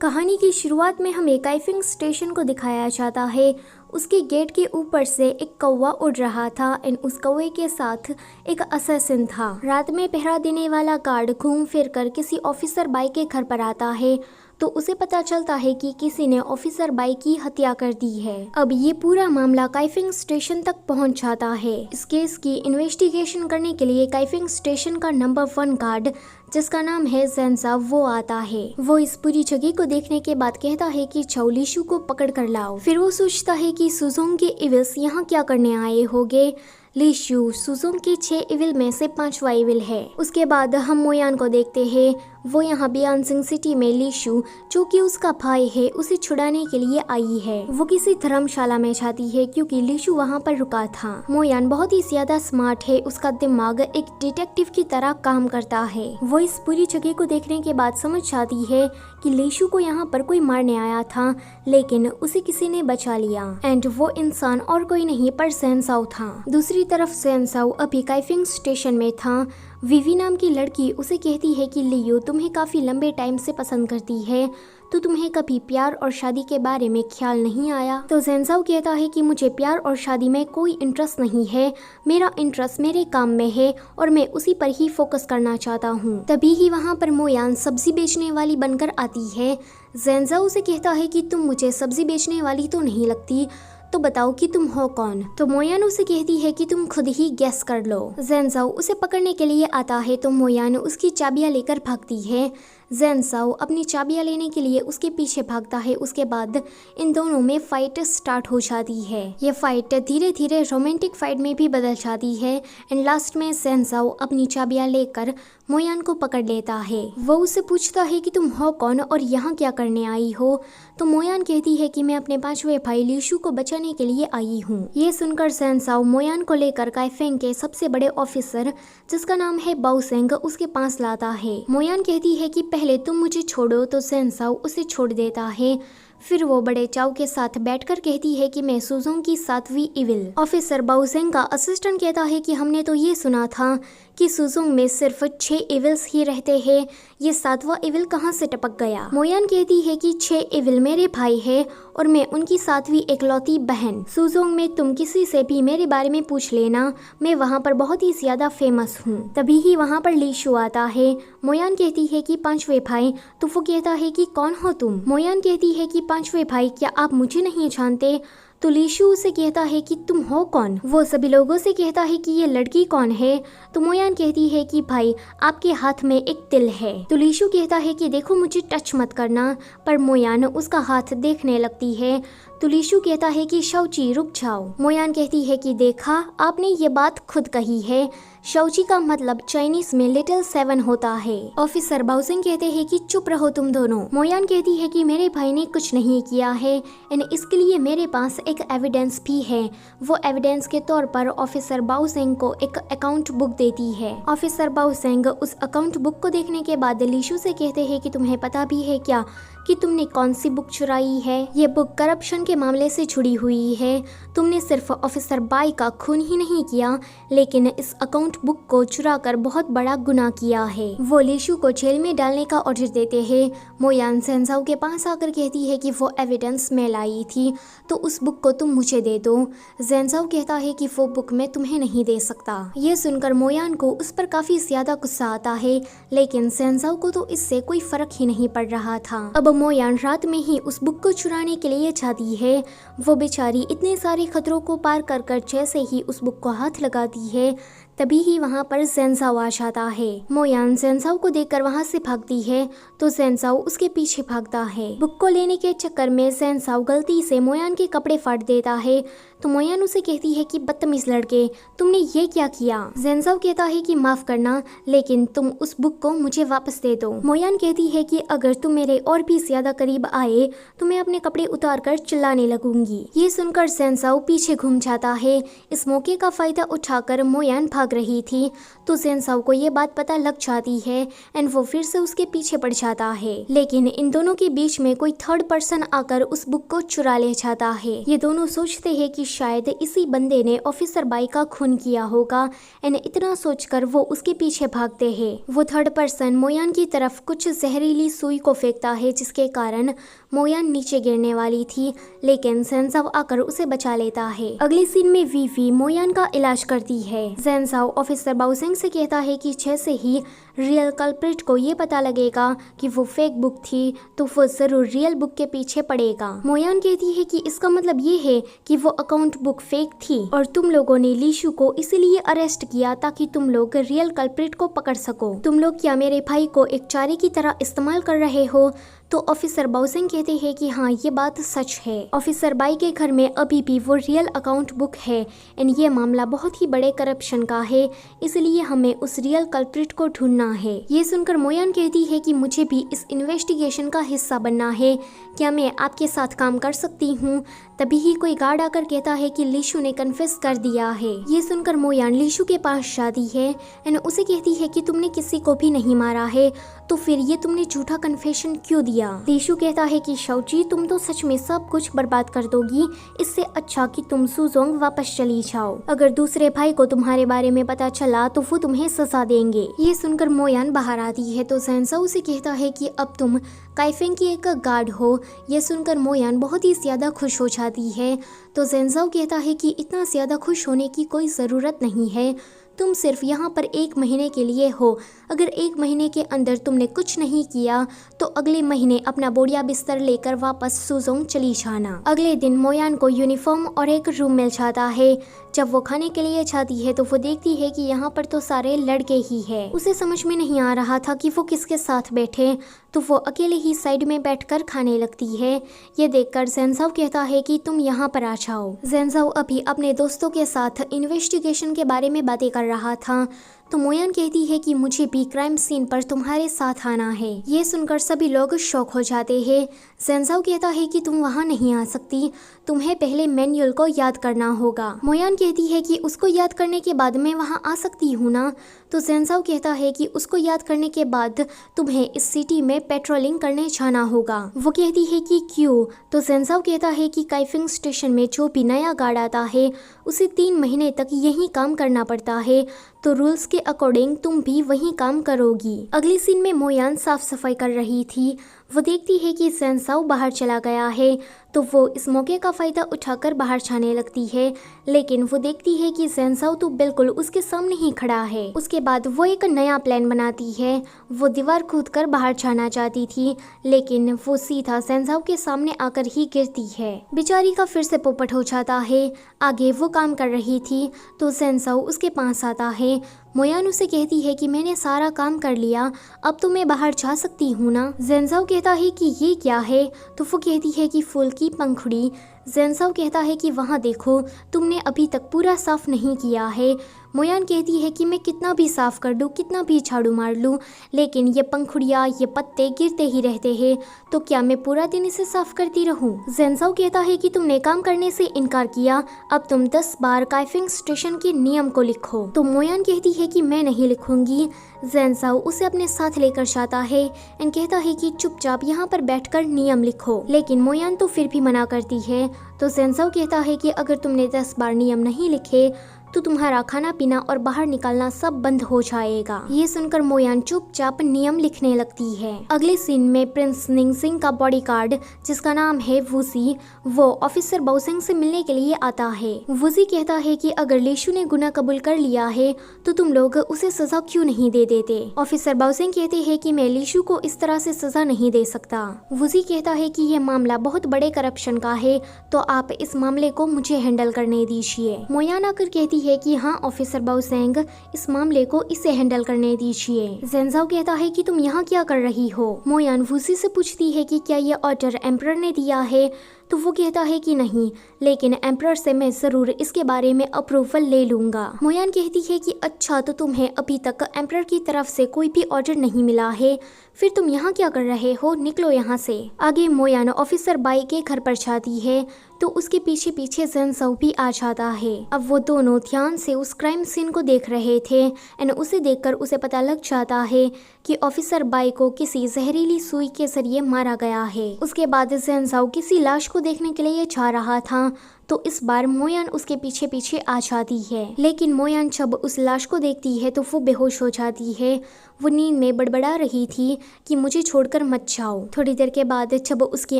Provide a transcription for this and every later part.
कहानी की शुरुआत में हमें काइफिंग स्टेशन को दिखाया जाता है। उसके गेट के ऊपर से एक कौवा उड़ रहा था एंड उस कौवे के साथ एक असैसिन था। रात में पहरा देने वाला गार्ड घूम फिर कर किसी ऑफिसर बाई के घर पर आता है तो उसे पता चलता है कि किसी ने ऑफिसर बाई की हत्या कर दी है। अब ये पूरा मामला काइफिंग स्टेशन तक पहुंच जाता है। इस केस की इन्वेस्टिगेशन करने के लिए काइफिंग स्टेशन का नंबर 1 गार्ड जिसका नाम है ज़ेंसा वो आता है। वो इस पूरी जगह को देखने के बाद कहता है कि चाओ लीशु को पकड़ कर लाओ। फिर वो सोचता है कि सुजोंग के इविल्स यहाँ क्या करने आए होंगे। लीशु सुजोंग के 6 इविल में से 5वां इविल है। उसके बाद हम मोयान को देखते हैं। वो यहाँ बियानसिंग सिटी में लीशु जो कि उसका भाई है उसे छुड़ाने के लिए आई है। वो किसी धर्मशाला में जाती है क्योंकि लीशु वहाँ पर रुका था। मोयान बहुत ही ज्यादा स्मार्ट है। उसका दिमाग एक डिटेक्टिव की तरह काम करता है। वो इस पूरी जगह को देखने के बाद समझ जाती है कि लीशु को यहाँ पर कोई मारने आया था लेकिन उसे किसी ने बचा लिया एंड वो इंसान और कोई नहीं पर ज़ेंसाओ था। दूसरी तरफ ज़ेंसाओ अभी काइफिंग स्टेशन में था। विवी नाम की लड़की उसे कहती है कि लियो तुम्हें काफी लंबे टाइम से पसंद करती है तो तुम्हें कभी प्यार और शादी के बारे में ख्याल नहीं आया। तो ज़ेंसाओ कहता है कि मुझे प्यार और शादी में कोई इंटरेस्ट नहीं है। मेरा इंटरेस्ट मेरे काम में है और मैं उसी पर ही फोकस करना चाहता हूँ। तभी ही वहाँ पर मोयान सब्जी बेचने वाली बनकर आती है। ज़ेंसाओ उसे कहता है कि तुम मुझे सब्जी बेचने वाली तो नहीं लगती, तो बताओ कि तुम हो कौन। तो मोयान उसे कहती है कि तुम खुद ही गेस कर लो। ज़ेंसाओ उसे पकड़ने के लिए आता है तो मोयान उसकी चाबियां लेकर भागती है। ज़ेंसाओ अपनी चाबियां लेने के लिए उसके पीछे भागता है। उसके बाद इन दोनों में फाइट स्टार्ट हो जाती है। ये फाइट धीरे धीरे रोमांटिक फाइट में भी बदल जाती है एंड लास्ट में ज़ेंसाओ अपनी चाबियां लेकर मोयान को पकड़ लेता है। वो उससे पूछता है कि तुम हो कौन और यहाँ क्या करने आई हो। तो मोयान कहती है कि मैं अपने 5वें भाई लीशु को बचाने के लिए आई हूँ। ये सुनकर ज़ेंसाओ मोयान को लेकर काइफिंग के सबसे बड़े ऑफिसर जिसका नाम है बाओसेंग उसके पास लाता है। मोयान कहती है कि पहले तुम मुझे छोड़ो तो ज़ेंसाओ उसे छोड़ देता है। फिर वो बड़े चाव के साथ बैठकर कहती है कि मैं सुजोंग की 7वीं इविल। ऑफिसर बाओसेंग का असिस्टेंट कहता है कि हमने तो ये सुना था कि सुजोंग में सिर्फ 6 इविल्स ही रहते हैं, ये 7वां इविल कहाँ से टपक गया। मोयान कहती है कि 6 इविल मेरे भाई है और मैं उनकी 7वीं एकलौती बहन। सुजोंग में तुम किसी से भी मेरे बारे में पूछ लेना, मैं वहाँ पर बहुत ही ज्यादा फेमस हूँ। तभी ही वहाँ पर लीशु आता है। मोयान कहती है कि 5वें भाई, तो वो कहता है कि कौन हो तुम। मोयान कहती है कि 5वें भाई क्या आप मुझे नहीं जानते। तो लीशु उसे कहता है कि तुम हो कौन। वो सभी लोगों से कहता है कि ये लड़की कौन है। तो मोयान कहती है कि भाई आपके हाथ में एक तिल है। तो लीशु कहता है कि देखो मुझे टच मत करना, पर मोयान उसका हाथ देखने लगती है। तो लीशु कहता है कि शाओची रुक जाओ। मोयान कहती है कि देखा आपने ये बात खुद कही है, शाओची का मतलब चाइनीज में लिटिल 7 होता है। ऑफिसर बाओसेंग कहते हैं कि चुप रहो तुम दोनों। मोयान कहती है कि मेरे भाई ने कुछ नहीं किया है एंड इसके लिए मेरे पास एक एविडेंस भी है। वो एविडेंस के तौर पर ऑफिसर बाओसेंग को एक अकाउंट बुक देती है। ऑफिसर बाओसेंग उस अकाउंट बुक को देखने के बाद लीशु से कहते हैं कि तुम्हें पता भी है क्या कि तुमने कौन सी बुक चुराई है। ये बुक करप्शन के मामले से जुड़ी हुई है। तुमने सिर्फ ऑफिसर बाई का खून ही नहीं किया लेकिन इस अकाउंट बुक को चुरा कर बहुत बड़ा गुनाह किया है। वो लीशु को जेल में डालने का ऑर्डर देते हैं। मोयान ज़ेंसाओ के पास आकर कहती है कि वो एविडेंस मैं लाई थी तो उस बुक को तुम मुझे दे दो। ज़ेंसाओ कहता है कि वो बुक मैं तुम्हें नहीं दे सकता। ये सुनकर मोयान को उस पर काफी ज्यादा गुस्सा आता है लेकिन ज़ेंसाओ को तो इससे कोई फर्क ही नहीं पड़ रहा था। अब मोयान रात में ही उस बुक को चुराने के लिए जाती है। वो बेचारी इतने सारे खतरों को पार कर कर जैसे ही उस बुक को हाथ लगाती है तभी ही वहाँ पर ज़ेंसाओ आ जाता है। मोयान ज़ेंसाओ को देखकर वहाँ से भागती है तो ज़ेंसाओ उसके पीछे भागता है। बुक को लेने के चक्कर में ज़ेंसाओ गलती से मोयान के कपड़े फाड़ देता है। तो मोयान उसे कहती है कि बदतमीज लड़के तुमने ये क्या किया। ज़ेंसाओ कहता है कि माफ करना लेकिन तुम उस बुक को मुझे वापस दे दो। मोयान कहती है कि अगर तुम मेरे और भी ज्यादा करीब आए तो मैं अपने कपड़े उतार कर चिल्लाने लगूंगी। ये सुनकर ज़ेंसाओ पीछे घूम जाता है। इस मौके का फायदा उठाकर मोयान भाग रही थी तो ज़ेंसाओ को ये बात पता लग जाती है एंड वो फिर से उसके पीछे पड़ जाता है। लेकिन इन दोनों के बीच में कोई थर्ड पर्सन आकर उस बुक को चुरा ले जाता है। ये दोनों सोचते हैं कि शायद इसी बंदे ने ऑफिसर बाई का खून किया होगा। एंड इतना सोचकर वो उसके पीछे भागते हैं। वो थर्ड पर्सन मोयान की तरफ कुछ जहरीली सुई को फेंकता है, जिसके कारण मोयान नीचे गिरने वाली थी, लेकिन ज़ेनज़ाओ आकर उसे बचा लेता है। अगले सीन में वीवी मोयान का इलाज करती है। ज़ेनज़ाओ ऑफिसर बाओसेंग से कहता है कि जैसे ही रियल कल्प्रिट को ये पता लगेगा कि वो फेक बुक थी, तो वो जरूर रियल बुक के पीछे पड़ेगा। मोयान कहती है कि इसका मतलब ये है कि वो अकाउंट बुक फेक थी और तुम लोगों ने लीशु को इसलिए अरेस्ट किया ताकि तुम लोग रियल कल्प्रिट को पकड़ सको। तुम लोग क्या मेरे भाई को एक चारे की तरह इस्तेमाल कर रहे हो? तो ऑफिसर बाओसेंग कहते हैं कि हाँ, ये बात सच है। ऑफिसर बाई के घर में अभी भी वो रियल अकाउंट बुक है एंड ये मामला बहुत ही बड़े करप्शन का है, इसलिए हमें उस रियल कल्प्रिट को ढूंढना है। ये सुनकर मोयान कहती है कि मुझे भी इस इन्वेस्टिगेशन का हिस्सा बनना है, क्या मैं आपके साथ काम कर सकती हूँ? तभी ही कोई गार्ड आकर कहता है कि लीशु ने कन्फेस कर दिया है। ये सुनकर मोयान लीशु के पास जाती है एंड उसे कहती है कि तुमने किसी को भी नहीं मारा है, तो फिर ये तुमने झूठा कन्फेशन क्यों दिया? लीशु कहता है कि शाओजी, तुम तो सच में सब कुछ बर्बाद कर दोगी, इससे अच्छा कि तुम सुजोंग वापस चली जाओ। अगर दूसरे भाई को तुम्हारे बारे में पता चला तो वो तुम्हें सजा देंगे। ये सुनकर मोयान बाहर आती है तो ज़ेनज़ाओ उसे कहता है कि अब तुम काइफेंग की एक गार्ड हो। ये सुनकर मोयान बहुत ही ज्यादा खुश हो जाती है तो ज़ेनज़ाओ कहता है कि इतना ज्यादा खुश होने की कोई ज़रूरत नहीं है, तुम सिर्फ यहाँ पर 1 महीने के लिए हो। अगर 1 महीने के अंदर तुमने कुछ नहीं किया तो अगले महीने अपना बोरिया बिस्तर लेकर वापस सुजोंग चली जाना। अगले दिन मोयान को यूनिफॉर्म और एक रूम मिल जाता है। जब वो खाने के लिए जाती है तो वो देखती है कि यहाँ पर तो सारे लड़के ही है। उसे समझ में नहीं आ रहा था कि वो किसके साथ बैठे, तो वो अकेले ही साइड में बैठकर खाने लगती है। ये देखकर ज़ेनज़ाओ कहता है कि तुम यहाँ पर आ जाओ। ज़ेनज़ाओ अभी अपने दोस्तों के साथ इन्वेस्टिगेशन के बारे में बातें कर रहा था तो मोयान कहती है कि मुझे भी क्राइम सीन पर तुम्हारे साथ आना है। ये सुनकर सभी लोग शॉक हो जाते हैं। ज़ेनज़ाओ कहता है कि तुम वहाँ नहीं आ सकती, तुम्हें पहले मैनुअल को याद करना होगा। मोयान कहती है कि उसको याद करने के बाद मैं वहाँ आ सकती हूँ ना? तो ज़ेनज़ाओ कहता है कि उसको याद करने के बाद तुम्हें इस सिटी में पेट्रोलिंग करने जाना होगा। वो कहती है कि क्यों? तो ज़ेनज़ाओ कहता है कि काइफिंग स्टेशन में जो भी नया गार्ड आता है उसे 3 महीने तक यही काम करना पड़ता है, तो रूल्स के अकॉर्डिंग तुम भी वही काम करोगी। अगले सीन में मोयान साफ सफाई कर रही थी। वो देखती है कि ज़ेनज़ाओ बाहर चला गया है तो वो इस मौके का फ़ायदा उठाकर बाहर जाने लगती है, लेकिन वो देखती है कि ज़ेनज़ाओ तो बिल्कुल उसके सामने ही खड़ा है। उसके बाद वो एक नया प्लान बनाती है। वो दीवार कूदकर बाहर जाना चाहती थी, लेकिन वो सीधा ज़ेनज़ाओ के सामने आकर ही गिरती है। बेचारी का फिर से पोपट हो जाता है। आगे वो काम कर रही थी तो ज़ेनज़ाओ उसके पास आता है। मोयान उसे कहती है कि मैंने सारा काम कर लिया, अब तो मैं बाहर जा सकती हूँ ना? ज़ेनज़ाओ कहता है कि ये क्या है? तो वो कहती है कि फूल की पंखुड़ी। ज़ेनज़ाओ कहता है कि वहाँ देखो, तुमने अभी तक पूरा साफ नहीं किया है। मोयान कहती है कि मैं कितना भी साफ कर लूँ, कितना भी झाड़ू मार लूँ, लेकिन ये पंखुड़ियाँ, ये पत्ते गिरते ही रहते हैं, तो क्या मैं पूरा दिन इसे साफ करती रहूँ? ज़ेनज़ाओ कहता है कि तुमने काम करने से इनकार किया, अब तुम 10 बार काइफिंग स्टेशन के नियम को लिखो। तो मोयान कहती है कि मैं नहीं लिखूंगी। ज़ेनज़ाओ उसे अपने साथ लेकर जाता है एंड कहता है कि चुपचाप यहाँ पर बैठकर नियम लिखो, लेकिन मोयान तो फिर भी मना करती है। तो ज़ेनज़ाओ कहता है कि अगर तुमने 10 बार नियम नहीं लिखे तो तुम्हारा खाना पीना और बाहर निकलना सब बंद हो जाएगा। ये सुनकर मोयान चुपचाप नियम लिखने लगती है। अगले सीन में प्रिंस निंगसिंग का बॉडीगार्ड, जिसका नाम है वुजी, वो ऑफिसर बाओसेंग से मिलने के लिए आता है। वुजी कहता है कि अगर लीशु ने गुनाह कबूल कर लिया है तो तुम लोग उसे सजा क्यों नहीं दे देते? ऑफिसर बाओसेंग कहते हैं कि मैं लीशु को इस तरह से सजा नहीं दे सकता। वुजी कहता है कि यह मामला बहुत बड़े करप्शन का है, तो आप इस मामले को मुझे हैंडल करने दीजिए। मोयान आकर कहती है कि हाँ ऑफिसर बाओसेंग, इस मामले को इसे हैंडल करने दीजिए। ज़ेनज़ाओ कहता है कि तुम यहाँ क्या कर रही हो? मोयान वुजी से पूछती है कि क्या ये ऑर्डर एम्परर ने दिया है? तो वो कहता है कि नहीं, लेकिन एम्परर से मैं जरूर इसके बारे में अप्रूवल ले लूंगा। मोयान कहती है कि अच्छा, तो तुम्हें अभी तक एम्परर की तरफ से कोई भी ऑर्डर नहीं मिला है, फिर तुम यहाँ क्या कर रहे हो? निकलो यहाँ से। आगे मोयान ऑफिसर बाई के घर पर जाती है तो उसके पीछे पीछे ज़ेनज़ाओ भी आ जाता है। अब वो दोनों ध्यान से उस क्राइम सीन को देख रहे थे एंड उसे देखकर उसे पता लग जाता है कि ऑफिसर बाई को किसी जहरीली सुई के जरिए मारा गया है। उसके बाद ज़ेनज़ाओ किसी लाश को देखने के लिए जा रहा था तो इस बार मोयान उसके पीछे पीछे आ जाती है। लेकिन मोयान जब उस लाश को देखती है तो वो बेहोश हो जाती है। वो नींद में बड़बड़ा रही थी कि मुझे छोड़कर मत जाओ। थोड़ी देर के बाद जब उसकी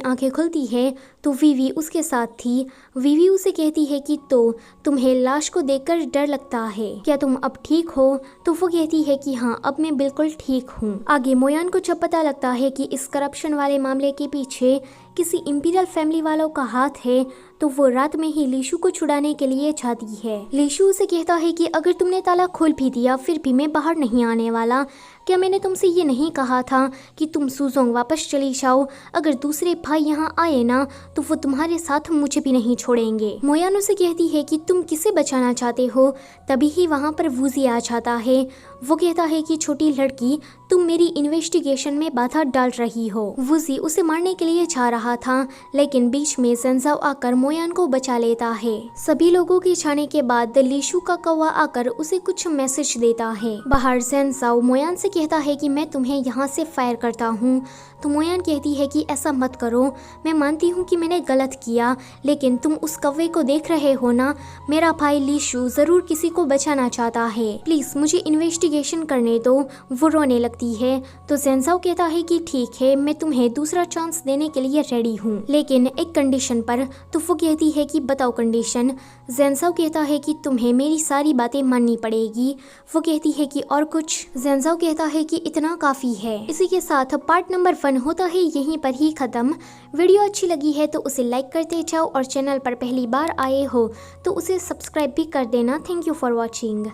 आंखें खुलती है तो वीवी उसके साथ थी। वीवी उसे कहती है कि तो तुम्हें लाश को देखकर डर लगता है, क्या तुम अब ठीक हो? तो वो कहती है कि हाँ, अब मैं बिल्कुल ठीक हूँ। आगे मोयान को जब पता लगता है कि इस करप्शन वाले मामले के पीछे किसी इंपीरियल फैमिली वालों का हाथ है तो वो रात में ही लीशु को छुड़ाने के लिए जाती है। लीशु उसे कहता है कि अगर तुमने ताला खोल भी दिया फिर भी मैं बाहर नहीं आने वाला। क्या मैंने तुमसे ये नहीं कहा था कि तुम सुजोंग वापस चली जाओ? अगर दूसरे भाई यहाँ आए ना तो वो तुम्हारे साथ मुझे भी नहीं छोड़ेंगे। मोयान उसे कहती है कि तुम किसे बचाना चाहते हो? तभी ही वहाँ पर वूजी आ जाता है। वो कहता है कि छोटी लड़की, तुम मेरी इन्वेस्टिगेशन में बाधा डाल रही हो। वूजी उसे मारने के लिए जा रहा था लेकिन बीच में ज़ेन्ज़ाओ आकर मोयान को बचा लेता है। सभी लोगों के जाने के बाद लीशु का कौवा आकर उसे कुछ मैसेज देता है। बाहर ज़ेन्ज़ाओ मोयान से कहता है कि मैं तुम्हें यहाँ से फायर करता हूँ। तो मोयान कहती है कि ऐसा मत करो, मैं मानती हूँ कि मैंने गलत किया, लेकिन तुम उस कौवे को देख रहे हो ना, मेरा भाई लीशु जरूर किसी को बचाना चाहता है, प्लीज मुझे इन्वेस्टिगेशन करने दो। वो रोने लगती है तो ज़ेन्ज़ाओ कहता है कि ठीक है, मैं तुम्हें दूसरा चांस देने के लिए रेडी हूँ, लेकिन एक कंडीशन पर। तो वो कहती है कि बताओ कंडीशन। ज़ेन्ज़ाओ कहता है कि तुम्हें मेरी सारी बातें माननी पड़ेगी। वो कहती है कि और कुछ? ज़ेन्ज़ाओ कहता है कि इतना काफी है। इसी के साथ पार्ट नंबर 1 होता है यहीं पर ही खत्म। वीडियो अच्छी लगी है तो उसे लाइक करते जाओ और चैनल पर पहली बार आए हो तो उसे सब्सक्राइब भी कर देना। Thank you for watching.